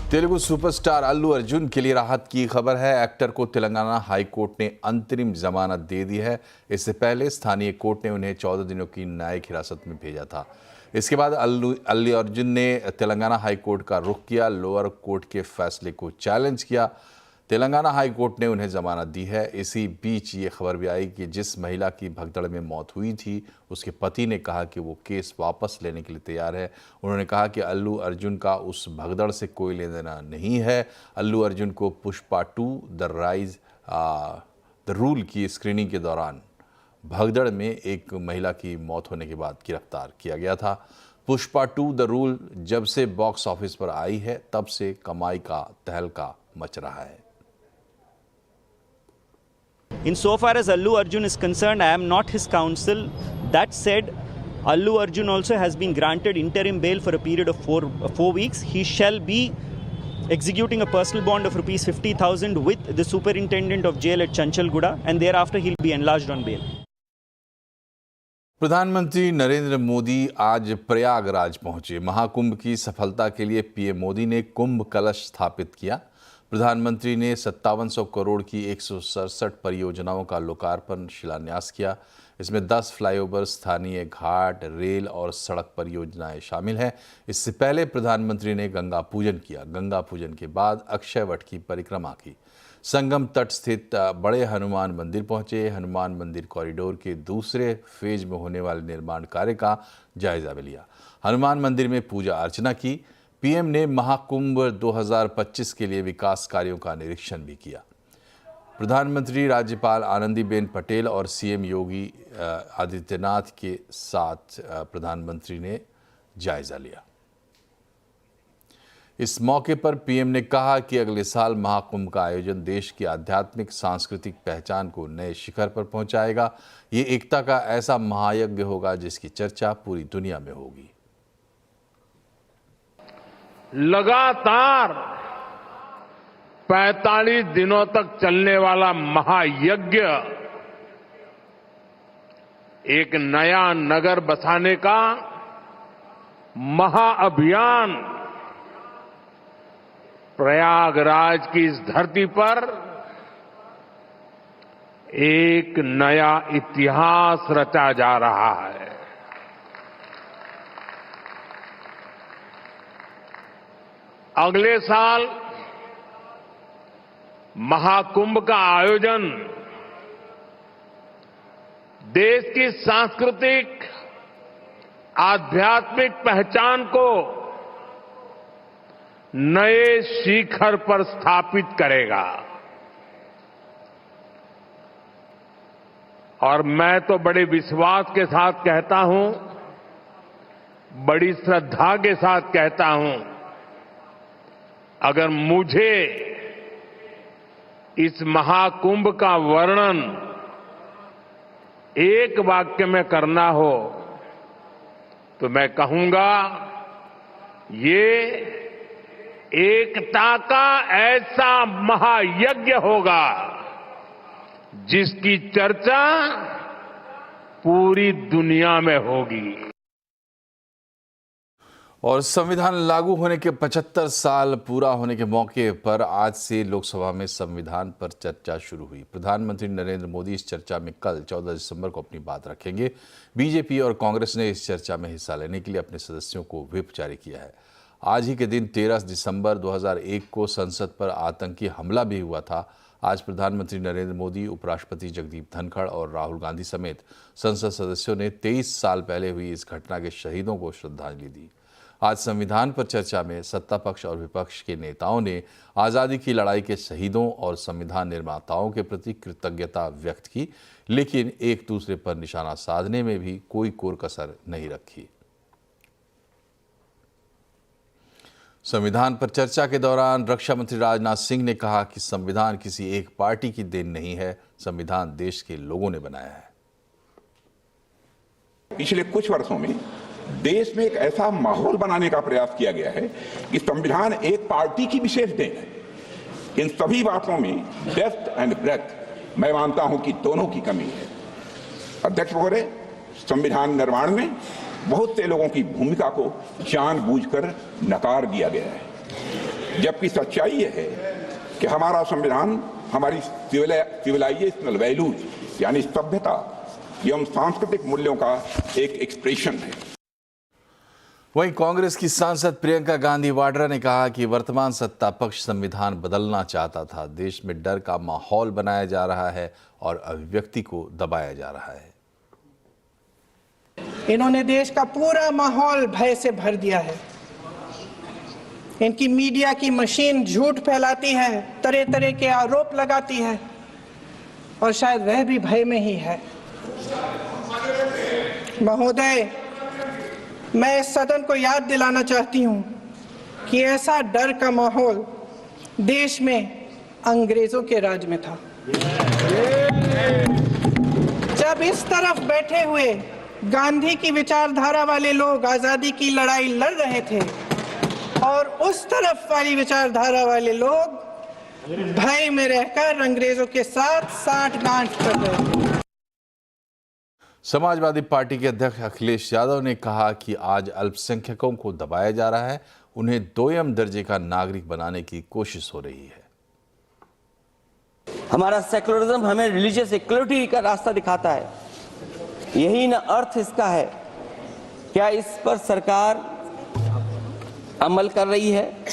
Telugu superstar Allu Arjun के लिए राहत की खबर है। एक्टर को तेलंगाना हाई कोर्ट ने अंतरिम जमानत दे दी है। इससे पहले स्थानीय कोर्ट ने उन्हें 14 दिनों की न्यायिक हिरासत में भेजा था। इसके बाद अल्लू अर्जुन ने तेलंगाना हाई कोर्ट का रुख किया, लोअर कोर्ट के फैसले को चैलेंज किया। तेलंगाना हाई कोर्ट ने उन्हें जमानत दी है। इसी बीच ये खबर भी आई कि जिस महिला की भगदड़ में मौत हुई थी, उसके पति ने कहा कि वो केस वापस लेने के लिए तैयार है। उन्होंने कहा कि अल्लू अर्जुन का उस भगदड़ से कोई लेना देना नहीं है। अल्लू अर्जुन को पुष्पा 2 द रूल की स्क्रीनिंग के दौरान भगदड़ में एक महिला की मौत होने के बाद गिरफ्तार किया गया था। पुष्पा 2 द रूल जब से बॉक्स ऑफिस पर आई है, तब से कमाई का तहलका मच रहा है। Insofar as Allu Arjun is concerned, I am not his counsel. That said, Allu Arjun also has been granted interim bail for a period of four weeks. He shall be executing a personal bond of rupees 50,000 with the superintendent of jail at Chanchalguda, and thereafter he'll be enlarged on bail. प्रधानमंत्री नरेंद्र मोदी आज प्रयागराज पहुंचे। महाकुंभ की सफलता के लिए PM Modi ने कुंभ कलश स्थापित किया। प्रधानमंत्री ने 5700 करोड़ की 167 परियोजनाओं का लोकार्पण शिलान्यास किया। इसमें 10 फ्लाईओवर, स्थानीय घाट, रेल और सड़क परियोजनाएं शामिल हैं। इससे पहले प्रधानमंत्री ने गंगा पूजन किया। गंगा पूजन के बाद अक्षय वट की परिक्रमा की। संगम तट स्थित बड़े हनुमान मंदिर पहुंचे। हनुमान मंदिर कॉरिडोर के दूसरे फेज में होने वाले निर्माण कार्य का जायजा भी लिया। हनुमान मंदिर में पूजा अर्चना की। पीएम ने महाकुंभ 2025 के लिए विकास कार्यों का निरीक्षण भी किया। प्रधानमंत्री, राज्यपाल आनंदीबेन पटेल और सीएम योगी आदित्यनाथ के साथ प्रधानमंत्री ने जायजा लिया। इस मौके पर पीएम ने कहा कि अगले साल महाकुंभ का आयोजन देश की आध्यात्मिक सांस्कृतिक पहचान को नए शिखर पर पहुंचाएगा। ये एकता का ऐसा महायज्ञ होगा जिसकी चर्चा पूरी दुनिया में होगी। लगातार 45 दिनों तक चलने वाला महायज्ञ एक नया नगर बसाने का महाअभियान प्रयागराज की इस धरती पर एक नया इतिहास रचा जा रहा है। अगले साल महाकुंभ का आयोजन देश की सांस्कृतिक आध्यात्मिक पहचान को नए शिखर पर स्थापित करेगा। और मैं तो बड़े विश्वास के साथ कहता हूं, बड़ी श्रद्धा के साथ कहता हूं, अगर मुझे इस महाकुंभ का वर्णन एक वाक्य में करना हो तो मैं कहूंगा, ये एकता का ऐसा महायज्ञ होगा जिसकी चर्चा पूरी दुनिया में होगी। और संविधान लागू होने के 75 साल पूरा होने के मौके पर आज से लोकसभा में संविधान पर चर्चा शुरू हुई। प्रधानमंत्री नरेंद्र मोदी इस चर्चा में कल 14 दिसंबर को अपनी बात रखेंगे। बीजेपी और कांग्रेस ने इस चर्चा में हिस्सा लेने के लिए अपने सदस्यों को व्हिप जारी किया है। आज ही के दिन 13 दिसंबर 2001 को संसद पर आतंकी हमला भी हुआ था। आज प्रधानमंत्री नरेंद्र मोदी, उपराष्ट्रपति जगदीप धनखड़ और राहुल गांधी समेत संसद सदस्यों ने 23 साल पहले हुई इस घटना के शहीदों को श्रद्धांजलि दी। आज संविधान पर चर्चा में सत्ता पक्ष और विपक्ष के नेताओं ने आज़ादी की लड़ाई के शहीदों और संविधान निर्माताओं के प्रति कृतज्ञता व्यक्त की, लेकिन एक दूसरे पर निशाना साधने में भी कोई कोर कसर नहीं रखी। संविधान पर चर्चा के दौरान रक्षा मंत्री राजनाथ सिंह ने कहा कि संविधान किसी एक पार्टी की देन नहीं है, संविधान देश के लोगों ने बनाया है। पिछले कुछ वर्षों में देश में एक ऐसा माहौल बनाने का प्रयास किया गया है कि संविधान एक पार्टी की विशेष देन है। इन सभी बातों में डेप्थ एंड ब्रेथ मैं मानता हूं कि दोनों की कमी है। अध्यक्ष महोदय, संविधान निर्माण में बहुत से लोगों की भूमिका को जानबूझकर नकार दिया गया है। जबकि सच्चाई यह है कि हमारा संविधान हमारी सिविलाइजेशनल वैल्यूज यानी सभ्यता एवं सांस्कृतिक मूल्यों का एक एक्सप्रेशन है। वहीं कांग्रेस की सांसद प्रियंका गांधी वाड्रा ने कहा कि वर्तमान सत्ता पक्ष संविधान बदलना चाहता था। देश में डर का माहौल बनाया जा रहा है और अभिव्यक्ति को दबाया जा रहा है। इन्होंने देश का पूरा माहौल भय से भर दिया है। इनकी मीडिया की मशीन झूठ फैलाती है, तरह तरह के आरोप लगाती है और शायद वह भी भय में ही है। महोदय, मैं इस सदन को याद दिलाना चाहती हूं कि ऐसा डर का माहौल देश में अंग्रेजों के राज में था। जब इस तरफ बैठे हुए गांधी की विचारधारा वाले लोग आजादी की लड़ाई लड़ रहे थे और उस तरफ वाली विचारधारा वाले लोग भय में रहकर अंग्रेजों के साथ साठगांठ कर रहे थे। समाजवादी पार्टी के अध्यक्ष अखिलेश यादव ने कहा कि आज अल्पसंख्यकों को दबाया जा रहा है, उन्हें दोयम दर्जे का नागरिक बनाने की कोशिश हो रही है। हमारा सेकुलरिज्म हमें रिलीजियस इक्वलिटी का रास्ता दिखाता है, यही न अर्थ इसका है। क्या इस पर सरकार अमल कर रही है?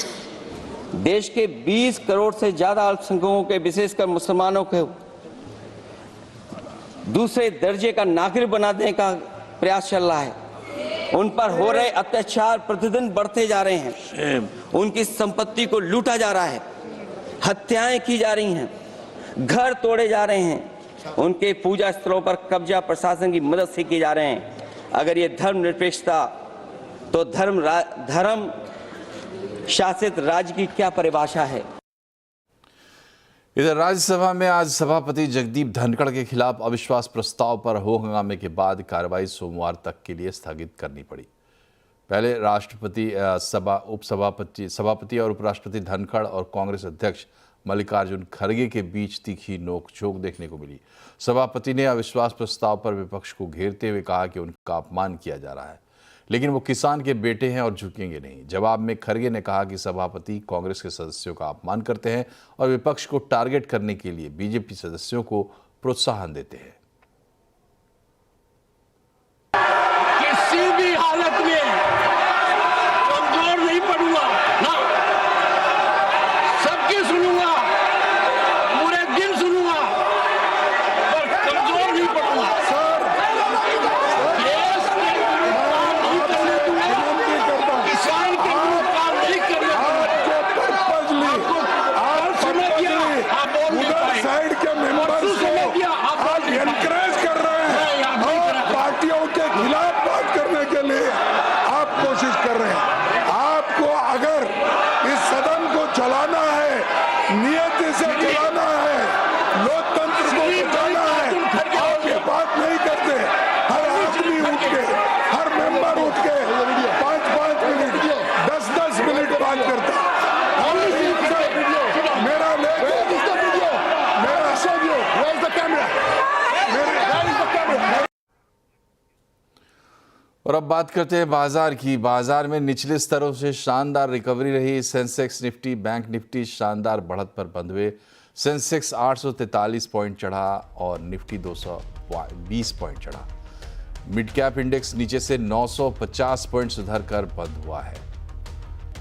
देश के 20 करोड़ से ज्यादा अल्पसंख्यकों के, विशेषकर मुसलमानों को दूसरे दर्जे का नागरिक बनाने का प्रयास चल रहा है। उन पर हो रहे अत्याचार प्रतिदिन बढ़ते जा रहे हैं, उनकी संपत्ति को लूटा जा रहा है, हत्याएं की जा रही हैं, घर तोड़े जा रहे हैं, उनके पूजा स्थलों पर कब्जा प्रशासन की मदद से किए जा रहे हैं। अगर ये धर्मनिरपेक्षता, तो धर्म शासित राज्य की क्या परिभाषा है? इधर राज्यसभा में आज सभापति जगदीप धनखड़ के खिलाफ अविश्वास प्रस्ताव पर हो हंगामे के बाद कार्रवाई सोमवार तक के लिए स्थगित करनी पड़ी। पहले राष्ट्रपति सभापति और उपराष्ट्रपति धनखड़ और कांग्रेस अध्यक्ष मल्लिकार्जुन खड़गे के बीच तीखी नोकझोंक देखने को मिली। सभापति ने अविश्वास प्रस्ताव पर विपक्ष को घेरते हुए कहा कि उनका अपमान किया जा रहा है, लेकिन वो किसान के बेटे हैं और झुकेंगे नहीं। जवाब में खड़गे ने कहा कि सभापति कांग्रेस के सदस्यों का अपमान करते हैं और विपक्ष को टारगेट करने के लिए बीजेपी सदस्यों को प्रोत्साहन देते हैं। किसी भी हालत में कमजोर नहीं पड़ूंगा ना, सबकी सुनूंगा, पूरे दिन सुनूंगा, पर कमजोर नहीं पड़ूंगा। देश के विरुद्ध काम नहीं करने दूंगा, किसान के विरुद्ध काम नहीं करने दूंगा। आप समझ गया, आप बोल नहीं पाए। साइड के मेंबर्स को आप एनकरेज कर रहे हैं और पार्टियों के खिलाफ बात करने के लिए आप कोशिश कर रहे हैं। आपको अगर इस सदन को चलाना है, नियति से चलाना है, लोकतंत्र को बचाना है, आप ये बात नहीं करते। हर आदमी उठ के, हर मेंबर उठ के 5-5 मिनट, 10-10 मिनट बात करता है। मेरा लेके और अब बात करते हैं बाजार की। बाजार में निचले स्तरों से शानदार रिकवरी रही। सेंसेक्स, निफ्टी, बैंक निफ्टी शानदार बढ़त पर बंद हुए। सेंसेक्स 843 पॉइंट चढ़ा और निफ्टी 220 पॉइंट चढ़ा। मिड कैप इंडेक्स नीचे से 950 पॉइंट सुधर कर बंद हुआ है।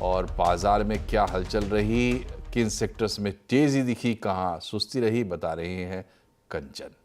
और बाजार में क्या हलचल रही, किन सेक्टर्स में तेजी दिखी, कहां सुस्ती रही, बता रहे हैं कंचन।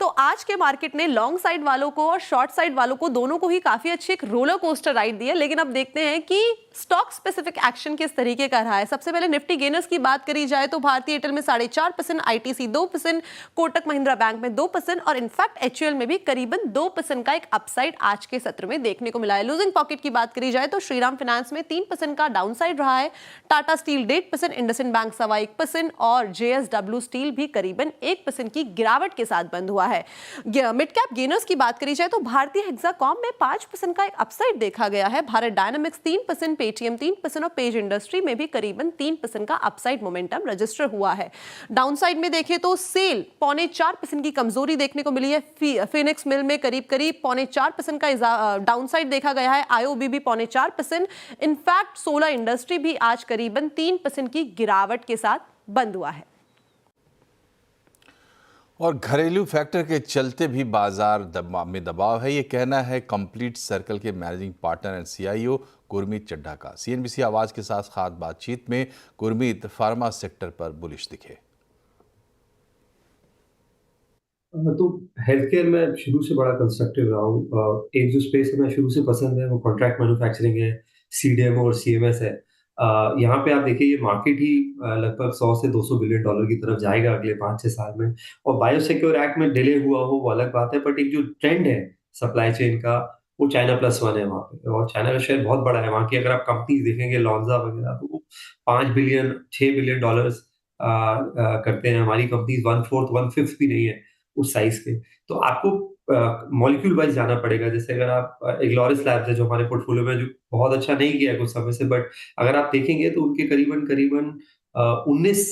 तो आज के मार्केट ने लॉन्ग साइड वालों को और शॉर्ट साइड वालों को दोनों को ही काफी अच्छी एक रोलर कोस्टर राइड दी है। लेकिन अब देखते हैं कि स्टॉक स्पेसिफिक एक्शन किस तरीके का रहा है। सबसे पहले निफ्टी गेनर्स की बात करी जाए तो भारतीय एयरटेल में 4.5%, आईटीसी 2%, कोटक महिंद्रा बैंक में 2% और इनफैक्ट एचयूएल में भी करीबन 2% का एक अपसाइड आज के सत्र में देखने को मिला है। लूजिंग पॉकेट की बात करी जाए तो श्रीराम फाइनेंस में 3% का डाउनसाइड रहा है, टाटा स्टील 1.5%, इंडसइंड बैंक 1.25% और जेएसडब्ल्यू स्टील भी करीबन 1% की गिरावट के साथ बंद हुआ है। मिड कैप गेनर्स की बात करी जाए तो भारतीय हेक्साकॉम में 5% का एक अपसाइड देखा गया है। भारत डायनामिक्स 3%, पेटीएम 3% और पेज इंडस्ट्री में भी करीबन 3% का अपसाइड मोमेंटम रजिस्टर हुआ है। डाउनसाइड में देखें तो सेल 0.4% की कमजोरी देखने को मिली है। फिनिक्स मिल में करीब 0.4% का डाउनसाइड देखा गया है। आईओबी भी 0.4%। इनफैक्ट सोलर इंडस्ट्री भी आज करीबन 3% की गिरावट के साथ बंद हुआ है। और घरेलू फैक्टर के चलते भी बाजार में दबाव है, ये कहना है कंप्लीट सर्कल के managing partner and CEO Gurmeet Chadha का। सीएनबीसी आवाज के साथ खास बातचीत में गुरमीत फार्मा सेक्टर पर बुलिश दिखे। तो हेल्थ केयर में शुरू से बड़ा कंस्ट्रक्टिव रहा हूँ। एक जो स्पेस हमें शुरू से पसंद है वो कॉन्ट्रैक्ट मैन्युफैक्चरिंग है, सीडीएमओ और सीएमएस है। यहाँ पे आप देखिए ये मार्केट ही लगभग 100 से 200 बिलियन डॉलर की तरफ जाएगा अगले 5-6 साल में। और बायोसिक्योर एक्ट में डिले हुआ हो वो अलग बात है, बट एक जो ट्रेंड है सप्लाई चेन का वो चाइना +1 है वहाँ पे, और चाइना का शेयर बहुत बड़ा है वहाँ की। अगर आप कंपनीज देखेंगे लॉन्जा वगैरह तो वो 5 बिलियन 6 बिलियन डॉलर्स करते हैं। हमारी कंपनीज 1/4 1/5 भी नहीं है उस साइज के। तो आपको मॉलिक्यूल वाइज जाना पड़ेगा। जैसे अगर आप इग्लोरिस लैब्स है जो हमारे पोर्टफोलियो में जो बहुत अच्छा नहीं किया है कुछ समय से, बट अगर आप देखेंगे तो उनके करीबन 19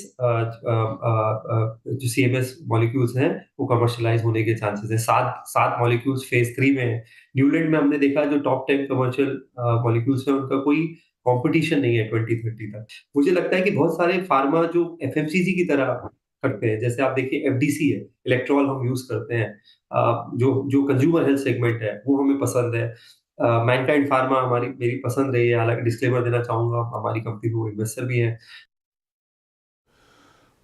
जो सीएमएस मॉलिक्यूल्स हैं वो कमर्शियलाइज होने के चांसेस है। 7 मॉलिक्यूल्स फेज 3 में है। न्यूलैंड में हमने देखा जो टॉप 10 कमर्शियल मॉलिक्यूल्स है उनका कोई कंपटीशन नहीं है 2030 तक। मुझे लगता है कि बहुत सारे फार्मा जो एफएमसीजी की तरह करते हैं, जैसे आप देखिए एफडीसी है, इलेक्ट्रॉल हम यूज करते हैं, जो कंज्यूमर हेल्थ सेगमेंट है वो हमें पसंद है। मैनकाइंड फार्मा मेरी पसंद रही है। हालांकि डिस्क्लेमर देना चाहूंगा, हमारी कंपनी को इन्वेस्टर भी है।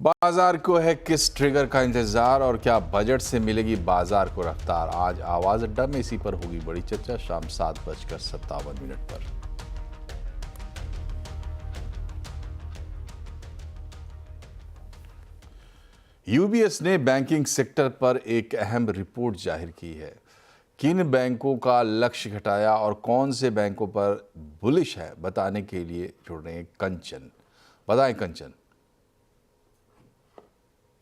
बाजार को है किस ट्रिगर का इंतजार और क्या बजट से मिलेगी बाजार को रफ्तार? आज आवाज अड्डा में इसी पर होगी बड़ी चर्चा शाम 7:57 पर। यूबीएस ने बैंकिंग सेक्टर पर एक अहम रिपोर्ट जाहिर की है। किन बैंकों का लक्ष्य घटाया और कौन से बैंकों पर बुलिश है, बताने के लिए जुड़ रहे हैं कंचन। बताएं कंचन।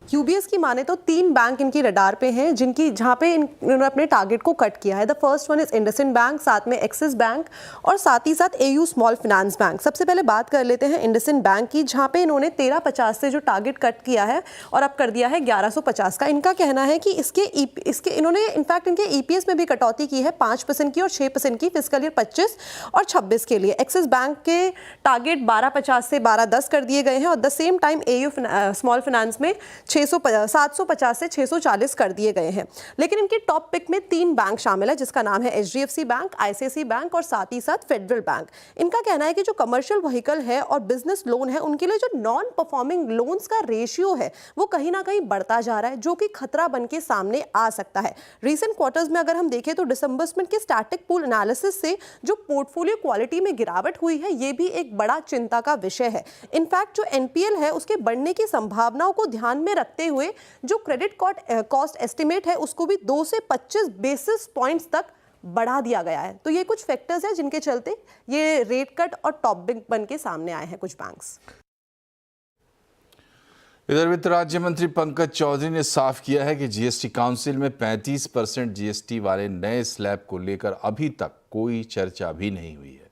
यूबीएस की माने तो 3 बैंक इनकी रडार पे हैं जहां पे इन्होंने अपने टारगेट को कट किया है। The first one is IndusInd bank, साथ में एक्सिस बैंक और साथ ही साथ एयू स्मॉल फाइनेंस बैंक। सबसे पहले बात कर लेते हैं इंडसइंड बैंक की, जहां पे इन्होंने 1350 से जो टारगेट कट किया है और अब कर दिया है 1150 का। इनका कहना है कि इसके इन्होंने इनफैक्ट इनके ईपीएस में भी कटौती की है 5% की और 6% की फिस्कल ईयर 25 और 26 के लिए। एक्सिस बैंक के टारगेट 1250 से 1210 कर दिए गए हैं और the same time AU small finance में 750 से 640 कर दिए गए हैं। लेकिन इनके टॉप पिक में 3 बैंक शामिल है, जिसका नाम है एचडीएफसी बैंक, आईसीआईसीआई बैंक और साथ ही साथ फेडरल बैंक। इनका कहना है कि जो कमर्शियल व्हीकल है और बिजनेस लोन है उनके लिए जो नॉन परफॉर्मिंग लोन्स का रेशियो है वो कहीं ना कहीं बढ़ता जा रहा है, जो कि खतरा बन के सामने आ सकता है। रीसेंट क्वार्टर्स में अगर हम देखें तो डिसबर्समेंट के स्टैटिक पूल एनालिसिस से जो पोर्टफोलियो क्वालिटी में गिरावट हुई है ये भी एक बड़ा चिंता का विषय है। इनफैक्ट जो एनपीएल है उसके बढ़ने की संभावनाओं को ध्यान में रखते हुए जो क्रेडिट कॉस्ट एस्टिमेट है उसको भी 2 से 25 बेसिस पॉइंट्स तक बढ़ा दिया गया है। तो ये कुछ फैक्टर्स हैं जिनके चलते ये रेट कट और टॉप बिग बन के सामने आए हैं कुछ बैंक्स। इधर वित्त राज्य मंत्री पंकज चौधरी ने साफ किया है कि जीएसटी काउंसिल में 35% जीएसटी वाले नए स्लैब को लेकर अभी तक कोई चर्चा भी नहीं हुई है।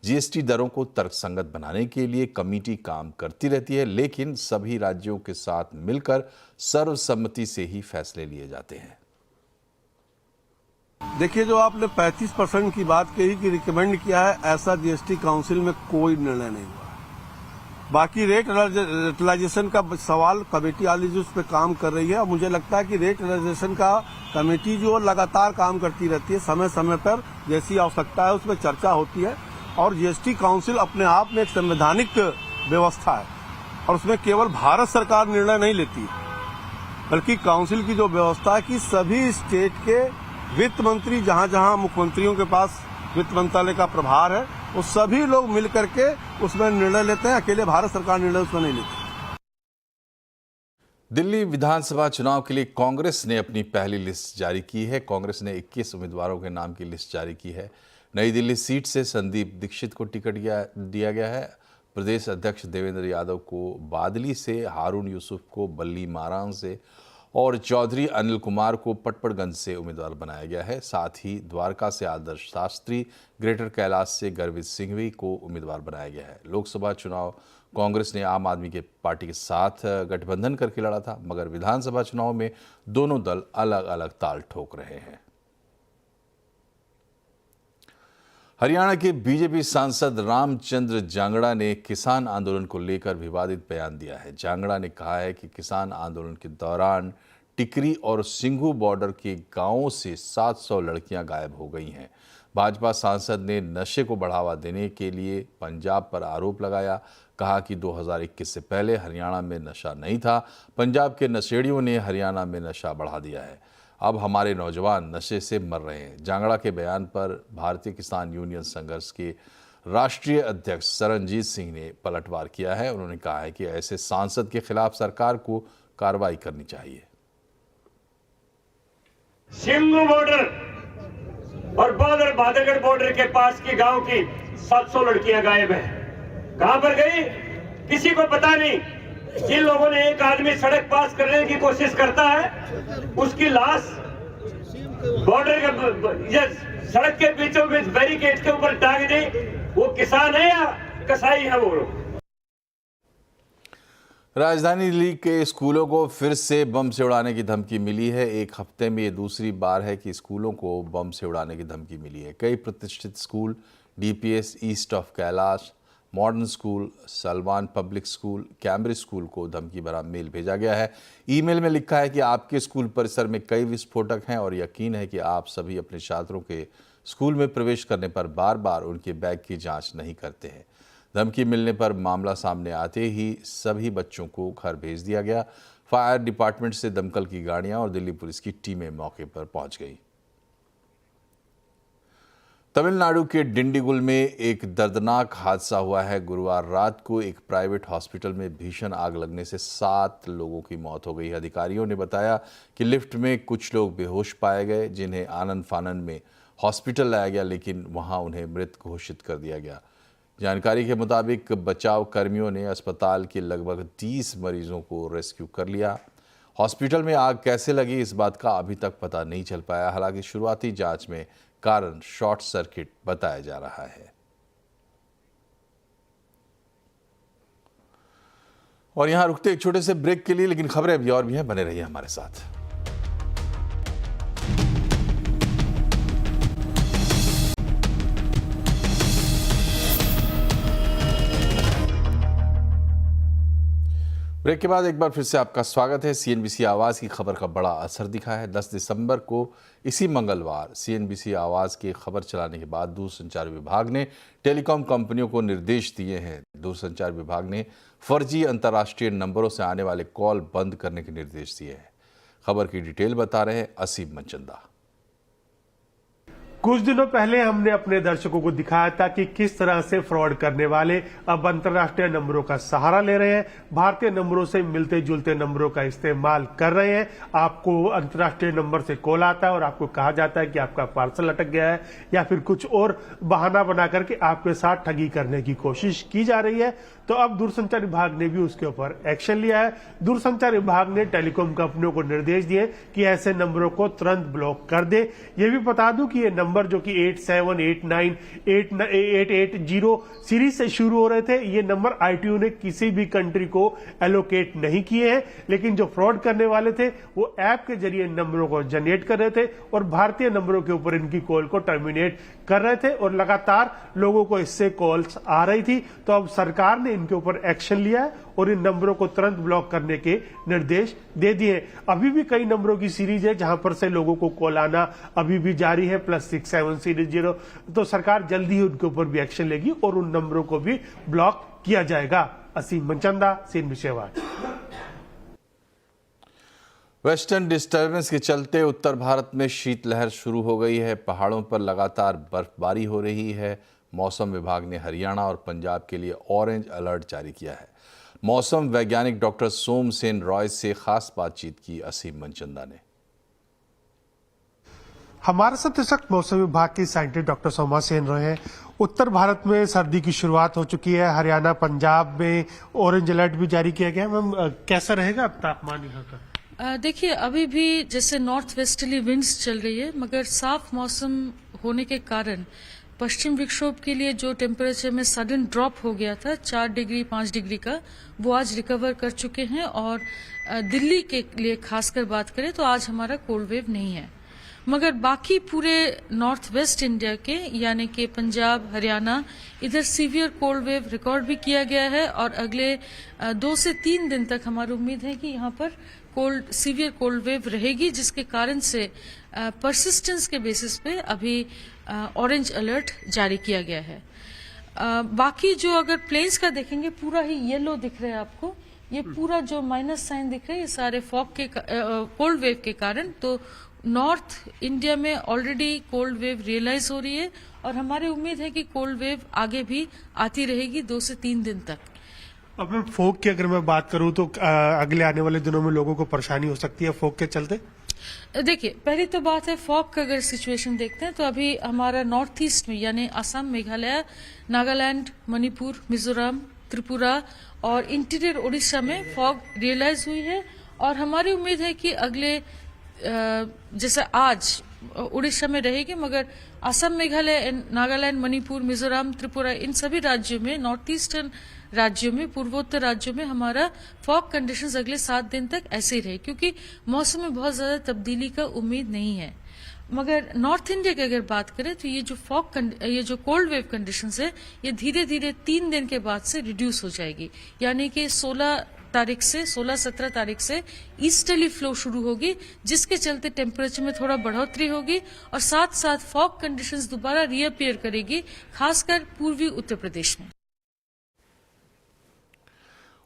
जीएसटी दरों को तर्कसंगत बनाने के लिए कमेटी काम करती रहती है, लेकिन सभी राज्यों के साथ मिलकर सर्वसम्मति से ही फैसले लिए जाते हैं। देखिए, जो आपने 35% की बात कही कि रिकमेंड किया है, ऐसा जीएसटी काउंसिल में कोई निर्णय नहीं हुआ। बाकी रेट रियलाइजेशन का सवाल कमेटी वाली जो उस पर काम कर रही है, और मुझे लगता है कि रेट रियलाइजेशन का कमेटी जो लगातार काम करती रहती है, समय समय पर जैसी आवश्यकता है उसमें चर्चा होती है। और जीएसटी काउंसिल अपने आप में एक संवैधानिक व्यवस्था है और उसमें केवल भारत सरकार निर्णय नहीं लेती है, बल्कि काउंसिल की जो व्यवस्था है कि सभी स्टेट के वित्त मंत्री, जहां जहां मुख्यमंत्रियों के पास वित्त मंत्रालय का प्रभार है, वो सभी लोग मिलकर के उसमें निर्णय लेते हैं। अकेले भारत सरकार निर्णय उसमें नहीं लेती। दिल्ली विधानसभा चुनाव के लिए कांग्रेस ने अपनी पहली लिस्ट जारी की है। कांग्रेस ने 21 उम्मीदवारों के नाम की लिस्ट जारी की है। नई दिल्ली सीट से संदीप दीक्षित को टिकट दिया गया है। प्रदेश अध्यक्ष देवेंद्र यादव को बादली से, हारून यूसुफ को बल्ली मारान से और चौधरी अनिल कुमार को पटपड़गंज से उम्मीदवार बनाया गया है। साथ ही द्वारका से आदर्श शास्त्री, ग्रेटर कैलाश से गर्वित सिंघवी को उम्मीदवार बनाया गया है। लोकसभा चुनाव कांग्रेस ने आम आदमी के पार्टी के साथ गठबंधन करके लड़ा था, मगर विधानसभा चुनाव में दोनों दल अलग अलग ताल ठोक रहे हैं। हरियाणा के बीजेपी सांसद रामचंद्र जांगड़ा ने किसान आंदोलन को लेकर विवादित बयान दिया है। जांगड़ा ने कहा है कि किसान आंदोलन के दौरान टिकरी और सिंघू बॉर्डर के गांवों से 700 लड़कियां गायब हो गई हैं। भाजपा सांसद ने नशे को बढ़ावा देने के लिए पंजाब पर आरोप लगाया। कहा कि 2021 से पहले हरियाणा में नशा नहीं था, पंजाब के नशेड़ियों ने हरियाणा में नशा बढ़ा दिया है। अब हमारे नौजवान नशे से मर रहे हैं। जांगड़ा के बयान पर भारतीय किसान यूनियन संघर्ष के राष्ट्रीय अध्यक्ष सरनजीत सिंह ने पलटवार किया है। उन्होंने कहा है कि ऐसे सांसद के खिलाफ सरकार को कार्रवाई करनी चाहिए। सिंघू बॉर्डर और बादरगढ़ बॉर्डर के पास की गांव की 700 लड़कियां गायब हैं। कहां पर गई किसी को पता नहीं। जिन लोगों ने एक आदमी सड़क पास करने की कोशिश करता है, उसकी लाश बॉर्डर के सड़क के बीचों बीच बैरिकेड के ऊपर टांग दी। वो किसान है या कसाई है वो लोग? राजधानी दिल्ली के स्कूलों को फिर से बम से उड़ाने की धमकी मिली है। एक हफ्ते में ये दूसरी बार है कि स्कूलों को बम से उड़ाने की धमकी मिली है। कई प्रतिष्ठित school, DPS, east of Kailash, modern school, Salman public school, Cambridge school को धमकी भरा मेल भेजा गया है। ईमेल में लिखा है कि आपके स्कूल परिसर में कई विस्फोटक हैं और यकीन है कि आप सभी अपने छात्रों के स्कूल में प्रवेश करने पर बार बार उनके बैग की जांच नहीं करते हैं। धमकी मिलने पर मामला सामने आते ही सभी बच्चों को घर भेज दिया गया। फायर डिपार्टमेंट से दमकल की गाड़ियां और दिल्ली पुलिस की टीमें मौके पर पहुंच गई। तमिलनाडु के डिंडीगुल में एक दर्दनाक हादसा हुआ है। गुरुवार रात को एक प्राइवेट हॉस्पिटल में भीषण आग लगने से 7 लोगों की मौत हो गई। अधिकारियों ने बताया कि लिफ्ट में कुछ लोग बेहोश पाए गए, जिन्हें आनन फानन में हॉस्पिटल लाया गया, लेकिन वहां उन्हें मृत घोषित कर दिया गया। जानकारी के मुताबिक बचाव कर्मियों ने अस्पताल के लगभग 30 मरीजों को रेस्क्यू कर लिया। हॉस्पिटल में आग कैसे लगी, इस बात का अभी तक पता नहीं चल पाया। हालांकि शुरुआती जांच में कारण शॉर्ट सर्किट बताया जा रहा है। और यहां रुकते एक छोटे से ब्रेक के लिए, लेकिन खबरें अभी और भी हैं, बने रहिए हमारे साथ। ब्रेक के बाद एक बार फिर से आपका स्वागत है। सीएनबीसी आवाज़ की खबर का बड़ा असर दिखा है। 10 दिसंबर को इसी मंगलवार सीएनबीसी आवाज़ की खबर चलाने के बाद दूरसंचार विभाग ने टेलीकॉम कंपनियों को निर्देश दिए हैं। दूरसंचार विभाग ने फर्जी अंतर्राष्ट्रीय नंबरों से आने वाले कॉल बंद करने के निर्देश दिए हैं। खबर की डिटेल बता रहे हैं असीम मनचंदा। कुछ दिनों पहले हमने अपने दर्शकों को दिखाया था कि किस तरह से फ्रॉड करने वाले अब अंतर्राष्ट्रीय नंबरों का सहारा ले रहे हैं, भारतीय नंबरों से मिलते जुलते नंबरों का इस्तेमाल कर रहे हैं। आपको अंतर्राष्ट्रीय नंबर से कॉल आता है और आपको कहा जाता है कि आपका पार्सल अटक गया है, या फिर कुछ और बहाना बना करके आपके साथ ठगी करने की कोशिश की जा रही है। तो अब दूरसंचार विभाग ने भी उसके ऊपर एक्शन लिया है। दूरसंचार विभाग ने टेलीकॉम कंपनियों को निर्देश दिए कि ऐसे नंबरों को तुरंत ब्लॉक कर दे। ये भी बता दूं कि ये नंबर जो कि 8789 8880 सीरीज से शुरू हो रहे थे, ये नंबर आईटीयू ने किसी भी कंट्री को एलोकेट नहीं किए हैं, लेकिन जो फ्रॉड करने वाले थे वो ऐप के जरिए नंबरों को जनरेट कर रहे थे और भारतीय नंबरों के ऊपर इनकी कॉल को टर्मिनेट कर रहे थे और लगातार लोगों को इससे कॉल्स आ रही थी। तो अब सरकार ने इनके ऊपर एक्शन लिया है और इन नंबरों को तुरंत ब्लॉक करने के निर्देश दे दिए। अभी भी कई नंबरों की सीरीज है जहां पर से लोगों को कॉल आना अभी भी जारी है, +67 सीरीज 0। तो सरकार जल्दी ही उनके ऊपर भी एक्शन लेगी और उन नंबरों को भी ब्लॉक किया जाएगा। असीम मनचंदा, सीएनबीसी आवाज। वेस्टर्न डिस्टर्बेंस के चलते उत्तर भारत में शीतलहर शुरू हो गई है। पहाड़ों पर लगातार बर्फबारी हो रही है। मौसम विभाग ने हरियाणा और पंजाब के लिए ऑरेंज अलर्ट जारी किया है। मौसम वैज्ञानिक डॉक्टर सोम सेन रॉय से खास बातचीत की असीम मनचंदा ने। हमारे साथ इस वक्त मौसम विभाग के साइंटिस्ट डॉक्टर सोमा सेन रॉय हैं। उत्तर भारत में सर्दी की शुरुआत हो चुकी है। हरियाणा पंजाब में ऑरेंज अलर्ट भी जारी किया गया है। मैम, कैसा रहेगा अब तापमान यहाँ का? देखिए अभी भी जैसे नॉर्थ वेस्टर्ली विंड्स चल रही है, मगर साफ मौसम होने के कारण पश्चिम विक्षोभ के लिए जो टेम्परेचर में सडन ड्रॉप हो गया था 4 डिग्री 5 डिग्री का, वो आज रिकवर कर चुके हैं। और दिल्ली के लिए खासकर बात करें तो आज हमारा कोल्ड वेव नहीं है, मगर बाकी पूरे नॉर्थ वेस्ट इंडिया के यानी कि पंजाब, हरियाणा, इधर सीवियर कोल्ड वेव रिकॉर्ड भी किया गया है। और अगले 2 से 3 दिन तक हमारी उम्मीद है कि यहाँ पर सीवियर कोल्ड वेव रहेगी, जिसके कारण से परसिस्टेंस के बेसिस पे अभी ऑरेंज अलर्ट जारी किया गया है। बाकी जो अगर प्लेन्स का देखेंगे पूरा ही येलो दिख रहा है आपको, ये पूरा जो माइनस साइन दिख रहा है ये सारे फॉग के कोल्ड वेव के कारण। तो नॉर्थ इंडिया में ऑलरेडी कोल्ड वेव रियलाइज हो रही है और हमारी उम्मीद है कि कोल्ड वेव आगे भी आती रहेगी 2 से 3 दिन तक। अब मैं फोग की अगर मैं बात करूं तो अगले आने वाले दिनों में लोगों को परेशानी हो सकती है फोग के चलते। देखिए पहली तो बात है फॉग का अगर सिचुएशन देखते हैं तो अभी हमारा नॉर्थ ईस्ट में यानी असम, मेघालय, नागालैंड, मणिपुर, मिजोरम, त्रिपुरा और इंटीरियर उड़ीसा में फॉग रियलाइज हुई है। और हमारी उम्मीद है कि अगले जैसे आज उड़ीसा में रहेगी, मगर असम, मेघालय, नागालैंड, मणिपुर, मिजोरम, त्रिपुरा इन सभी राज्यों में, नॉर्थ ईस्टर्न राज्यों में, पूर्वोत्तर राज्यों में हमारा फॉग कंडीशंस अगले 7 दिन तक ऐसे ही रहे, क्योंकि मौसम में बहुत ज्यादा तब्दीली का उम्मीद नहीं है। मगर नॉर्थ इंडिया की अगर बात करें तो ये जो कोल्ड वेव कंडीशंस है ये धीरे धीरे 3 दिन के बाद से रिड्यूस हो जाएगी, यानी कि 16-17 तारीख से ईस्टर्ली फ्लो शुरू होगी, जिसके चलते टेम्परेचर में थोड़ा बढ़ोतरी होगी और साथ साथ फॉग कंडीशंस दोबारा रीअपियर करेगी, खासकर पूर्वी उत्तर प्रदेश में।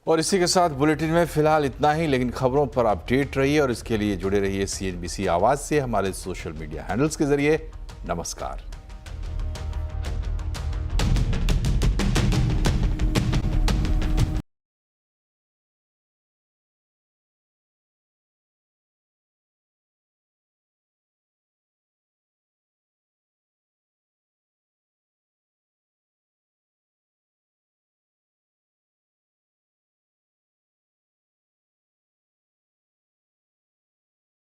और इसी के साथ बुलेटिन में फिलहाल इतना ही, लेकिन खबरों पर अपडेट रहिए और इसके लिए जुड़े रहिए CNBC आवाज से हमारे सोशल मीडिया हैंडल्स के जरिए। नमस्कार।